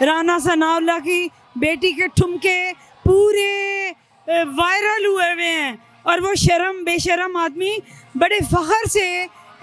राना सनाउल्लाह की बेटी के ठुमके पूरे वायरल हुए हुए हैं और वो शर्म बेशरम आदमी बड़े फ़ख्र से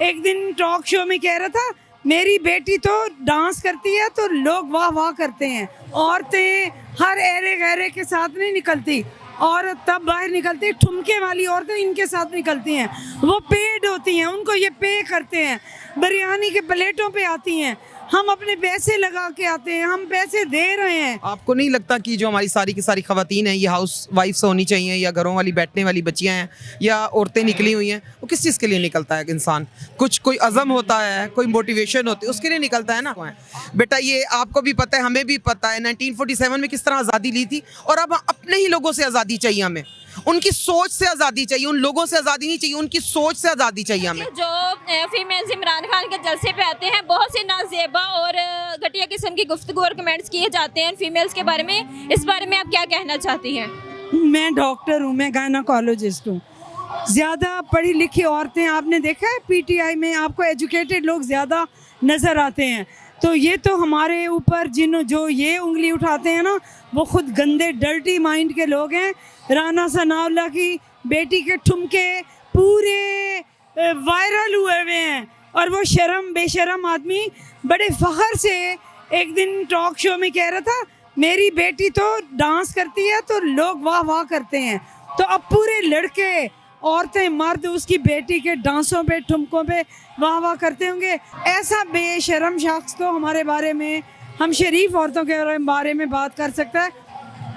एक दिन टॉक शो में कह रहा था, मेरी बेटी तो डांस करती है तो लोग वाह वाह करते हैं। औरतें हर एरे गैरे के साथ नहीं निकलती, और तब बाहर निकलती ठुमके वाली औरतें इनके साथ निकलती हैं। वो पेड होती हैं, उनको ये पे करते हैं, बिरयानी के प्लेटों पे आती हैं। हम अपने पैसे लगा के आते हैं, हम पैसे दे रहे हैं। आपको नहीं लगता कि जो हमारी सारी की सारी खवातीन हैं ये हाउस वाइफ्स होनी चाहिए, या घरों वाली बैठने वाली बच्चियां हैं, या औरतें निकली हुई हैं, वो किस चीज़ के लिए निकलता है इंसान? कुछ कोई अज़म होता है, कोई मोटिवेशन होती है, उसके लिए निकलता है ना। बेटा ये आपको भी पता है, हमें भी पता है 1947 में किस तरह आज़ादी ली थी, और अब अपने ही लोगों से आज़ादी चाहिए हमें। उनकी सोच से आज़ादी चाहिए, उन लोगों से आज़ादी नहीं चाहिए, उनकी सोच से आज़ादी चाहिए हमें। जो फीमेल्स इमरान खान के जलसे पे आते हैं, बहुत से नाजेबा और घटिया किस्म की गुफ्तगू और कमेंट्स किए जाते हैं फीमेल्स के बारे में। इस बारे में आप क्या कहना चाहती हैं? मैं डॉक्टर हूँ, मैं गायनोकोलॉजिस्ट हूँ। ज़्यादा पढ़ी लिखी औरतें आपने देखा है पीटीआई में, आपको एजुकेटेड लोग ज़्यादा नज़र आते हैं। तो ये तो हमारे ऊपर जो ये उंगली उठाते हैं ना, वो खुद गंदे डर्टी माइंड के लोग हैं। राना सनाउल्लाह की बेटी के ठुमके पूरे वायरल हुए हुए हैं और वो शर्म बेशरम आदमी बड़े फ़ख्र से एक दिन टॉक शो में कह रहा था, मेरी बेटी तो डांस करती है तो लोग वाह वाह करते हैं। तो अब पूरे लड़के, औरतें, मर्द उसकी बेटी के डांसों पे, ठुमकों पे वाह वाह करते होंगे। ऐसा बेशरम शख्स तो हमारे बारे में, हम शरीफ औरतों के बारे में बात कर सकता है।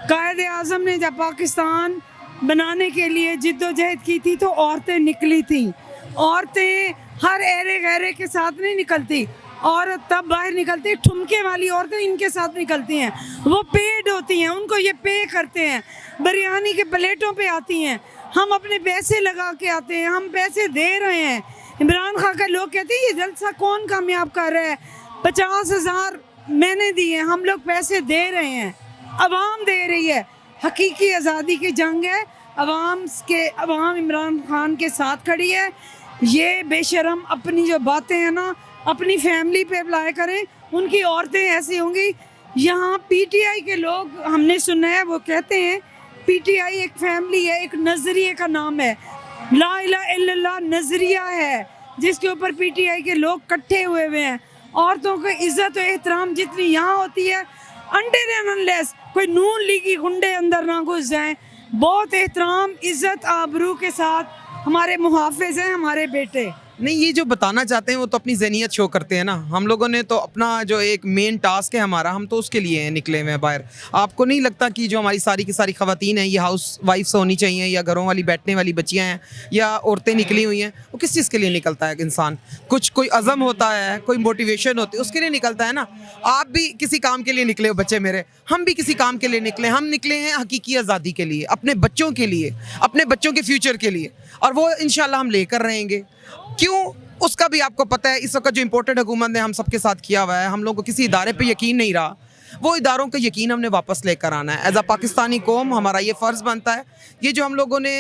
कायद आज़म ने जब पाकिस्तान बनाने के लिए जिद्दोजहद की थी तो औरतें निकली थीं। औरतें हर एरे गैरे के साथ नहीं निकलती, और तब बाहर निकलती ठुमके वाली औरतें इनके साथ निकलती हैं। वो पेड होती हैं, उनको ये पे करते हैं, बिरयानी के प्लेटों पे आती हैं। हम अपने पैसे लगा के आते हैं, हम पैसे दे रहे हैं। इमरान खान का लोग कहते हैं ये जलसा कौन कामयाब कर रहा है, 50,000 मैंने दिए, हम लोग पैसे दे रहे हैं, अवाम दे रही है। हकीकी आज़ादी की जंग है, अवाम इमरान खान के साथ खड़ी है। ये बेशरम अपनी जो बातें हैं ना, अपनी फैमिली पे अप्लाई करें। उनकी औरतें ऐसी होंगी। यहाँ पीटीआई के लोग हमने सुना है, वो कहते हैं पीटीआई एक फैमिली है, एक नज़रिए का नाम है, ला इलाहा इल्लल्लाह नज़रिया है, जिसके ऊपर पीटीआई के लोग इकट्ठे हुए हुए हैं। औरतों को इज़्ज़त और एहतराम जितनी यहाँ होती है, अंडर एंड अनलेस कोई नून लीगी गुंडे अंदर ना घुस जाएं, बहुत एहतराम, इज़्ज़त, आबरू के साथ हमारे मुहाफ़िज़ हैं हमारे बेटे। नहीं, ये जो बताना चाहते हैं वो तो अपनी ज़हनियत शो करते हैं ना। हम लोगों ने तो अपना जो एक मेन टास्क है हमारा, हम तो उसके लिए निकले हुए हैं बाहर। आपको नहीं लगता कि जो हमारी सारी की सारी खवातीन हैं ये हाउस वाइफ्स होनी चाहिए, या घरों वाली बैठने वाली बच्चियां हैं, या औरतें निकली हुई हैं, वो किस चीज़ के लिए निकलता है इंसान? कुछ कोई अज़म होता है, कोई मोटिवेशन होती है, उसके लिए निकलता है ना। आप भी किसी काम के लिए निकले हो बच्चे मेरे, हम भी किसी काम के लिए निकले। हम निकले हैं हकीकी आज़ादी के लिए, अपने बच्चों के लिए, अपने बच्चों के फ्यूचर के लिए, और वो इंशाल्लाह हम लेकर रहेंगे। क्यों, उसका भी आपको पता है। इस वक्त जो इम्पोर्टेड हुकूमत ने हम सबके साथ किया हुआ है, हम लोगों को किसी इदारे पे यकीन नहीं रहा, वो इदारों का यकीन हमने वापस लेकर आना है। एज अ पाकिस्तानी कौम हमारा ये फ़र्ज़ बनता है। ये जो हम लोगों ने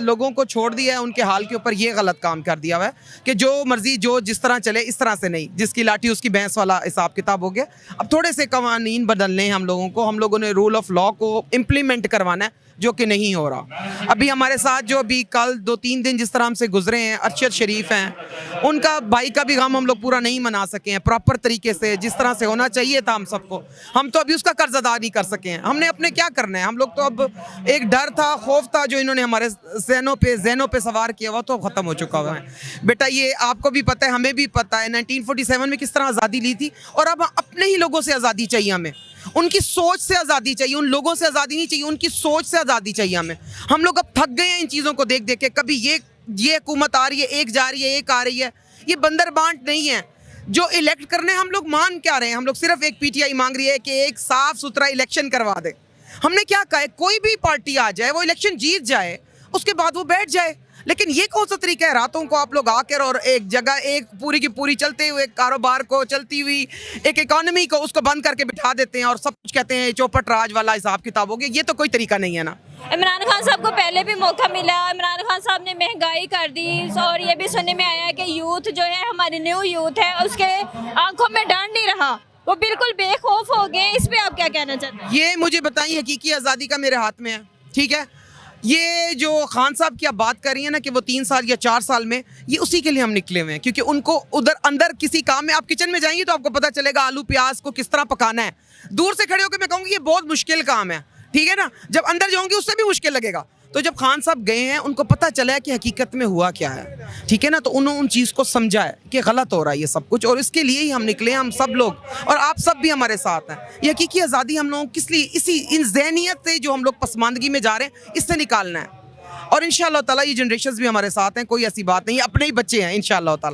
लोगों को छोड़ दिया है उनके हाल के ऊपर, ये गलत काम कर दिया हुआ है कि जो मर्जी जो जिस तरह चले इस तरह से नहीं, जिसकी लाठी उसकी भैंस वाला हिसाब किताब हो गया। अब थोड़े से कवानीन बदलने हैं हम लोगों ने रूल ऑफ लॉ को इम्प्लीमेंट करवाना है, जो कि नहीं हो रहा। अभी हमारे साथ जो अभी कल 2-3 दिन जिस तरह हमसे गुजरे हैं, अरशद शरीफ हैं, उनका भाई का भी गम हम लोग पूरा नहीं मना सके हैं प्रॉपर तरीके से, जिस तरह से होना चाहिए था हम सबको। हम तो अभी उसका कर्ज अदा नहीं कर सके हैं। हमने अपने क्या करना है, हम लोग तो अब एक डर था, खौफ था, जो इन्होंने हमारे ज़हनों पे सवार किया हुआ, तो ख़त्म हो चुका हुआ है। बेटा ये आपको भी पता है, हमें भी पता है 1947 में किस तरह आज़ादी ली थी, और अब अपने ही लोगों से आज़ादी चाहिए हमें। उनकी सोच से आज़ादी चाहिए, उन लोगों से आज़ादी नहीं चाहिए, उनकी सोच से आज़ादी चाहिए हमें। हम लोग अब थक गए हैं इन चीज़ों को देख देख के। कभी ये हुकूमत आ रही है, एक जा रही है, एक आ रही है। ये बंदर बांट नहीं है जो इलेक्ट करने हम लोग मान क्या रहे हैं। हम लोग सिर्फ एक पीटीआई मांग रही है कि एक साफ सुथरा इलेक्शन करवा दे। हमने क्या कहा है, कोई भी पार्टी आ जाए, वो इलेक्शन जीत जाए, उसके बाद वो बैठ जाए। लेकिन ये कौन सा तरीका है, रातों को आप लोग आकर और एक जगह एक पूरी की पूरी चलते हुए कारोबार को, चलती हुई एक इकॉनमी को, उसको बंद करके बिठा देते हैं और सब कुछ कहते हैं चौपट राज वाला हिसाब किताब हो गया। ये तो कोई तरीका नहीं है ना। इमरान खान साहब को पहले भी मौका मिला, इमरान खान साहब ने महंगाई कर दी, और ये भी सुनने में आया है कि यूथ जो है, हमारी न्यू यूथ है, उसके आंखों में डर नहीं रहा। वो बिल्कुल बेखौफ हो गए, इस पे आप क्या कहना चाहते हैं? ये मुझे बताइए, हकीकी आज़ादी का मेरे हाथ में है, ठीक है। ये जो खान साहब की आप बात कर रही हैं ना कि वो 3 साल या 4 साल में, ये उसी के लिए हम निकले हुए हैं, क्योंकि उनको उधर अंदर किसी काम में, आप किचन में जाएंगे तो आपको पता चलेगा आलू प्याज को किस तरह पकाना है। दूर से खड़े होकर मैं कहूँगी ये बहुत मुश्किल काम है, ठीक है ना। जब अंदर जाऊँगी उससे भी मुश्किल लगेगा। तो जब खान साहब गए हैं, उनको पता चला है कि हकीकत में हुआ क्या है, ठीक है ना, तो उन्होंने उन चीज़ को समझा है कि गलत हो रहा है ये सब कुछ, और इसके लिए ही हम निकले हैं, हम सब लोग, और आप सब भी हमारे साथ हैं। ये हकीकी आज़ादी हम लोगों किस लिए, इसी इन ज़हनियत से जो हम लोग पसमानदगी में जा रहे हैं, इससे निकालना है। और इंशाअल्लाह ताला ये जनरेशंस भी हमारे साथ हैं, कोई ऐसी बात नहीं है, अपने ही बच्चे हैं इंशाअल्लाह ताला।